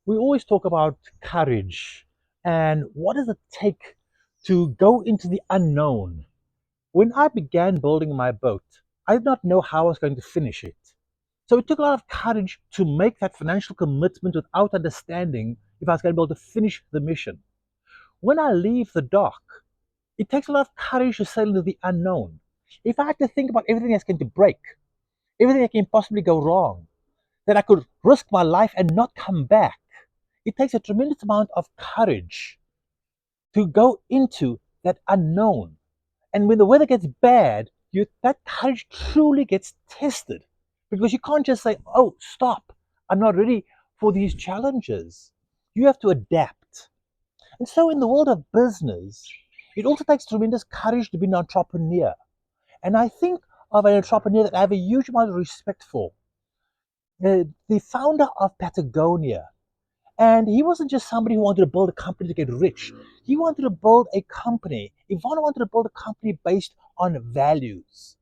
We always talk about courage and what does it take to go into the unknown. When I began building my boat, I did not know how I was going to finish it. So it took a lot of courage to make that financial commitment without understanding if I was going to be able to finish the mission. When I leave the dock, it takes a lot of courage to sail into the unknown. If I had to think about everything that's going to break, everything that can possibly go wrong, that I could risk my life and not come back, it takes a tremendous amount of courage to go into that unknown. And when the weather gets bad, that courage truly gets tested because you can't just say, oh, stop, I'm not ready for these challenges. You have to adapt. And so, in the world of business, it also takes tremendous courage to be an entrepreneur. And I think of an entrepreneur that I have a huge amount of respect for, the founder of Patagonia. And he wasn't just somebody who wanted to build a company to get rich. He wanted to build a company. Yvon wanted to build a company based on values.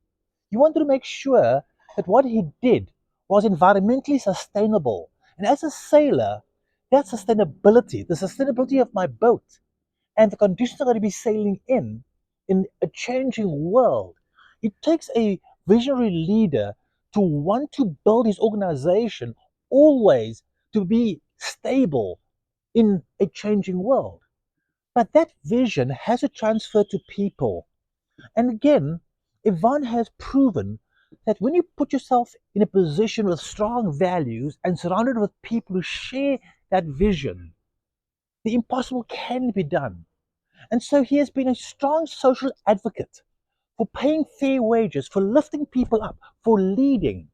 He wanted to make sure that what he did was environmentally sustainable. And as a sailor, that sustainability, the sustainability of my boat, and the conditions I'm going to be sailing in a changing world, it takes a visionary leader to want to build his organization always to be stable in a changing world. But that vision has to transfer to people. And again, Yvonne has proven that when you put yourself in a position with strong values and surrounded with people who share that vision, the impossible can be done. And so he has been a strong social advocate for paying fair wages, for lifting people up, for leading.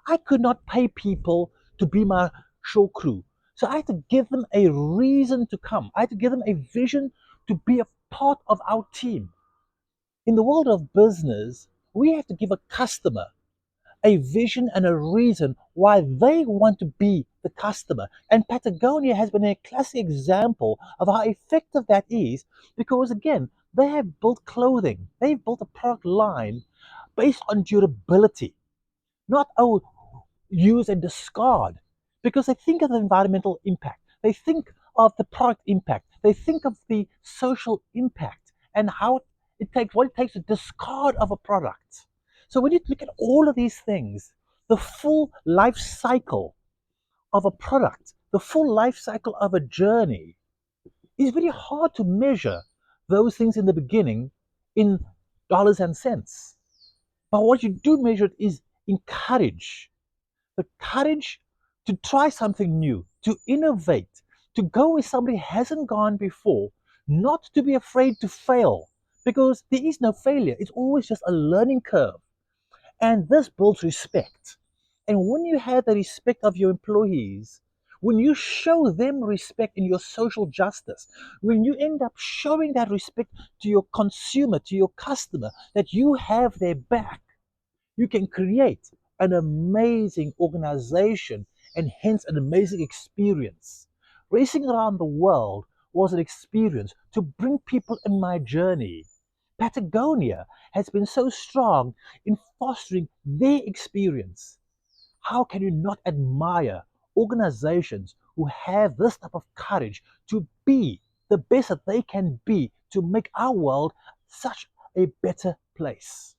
I could not pay people to be my show crew. So I had to give them a reason to come. I had to give them a vision to be a part of our team. In the world of business, we have to give a customer a vision and a reason why they want to be the customer. And Patagonia has been a classic example of how effective that is because, again, they have built clothing, they've built a product line based on durability, not, oh, use and discard, because they think of the environmental impact, they think of the product impact, they think of the social impact and how it takes what it takes to discard of a product. So when you look at all of these things, the full life cycle of a product, the full life cycle of a journey, is very hard to measure those things in the beginning in dollars and cents. But what you do measure it is in courage, the courage to try something new, to innovate, to go where somebody hasn't gone before, not to be afraid to fail, because there is no failure. It's always just a learning curve. And this builds respect. And when you have the respect of your employees, when you show them respect in your social justice, when you end up showing that respect to your consumer, to your customer, that you have their back, you can create an amazing organization and hence an amazing experience. Racing around the world was an experience to bring people in my journey. Patagonia has been so strong in fostering their experience. How can you not admire organizations who have this type of courage to be the best that they can be to make our world such a better place?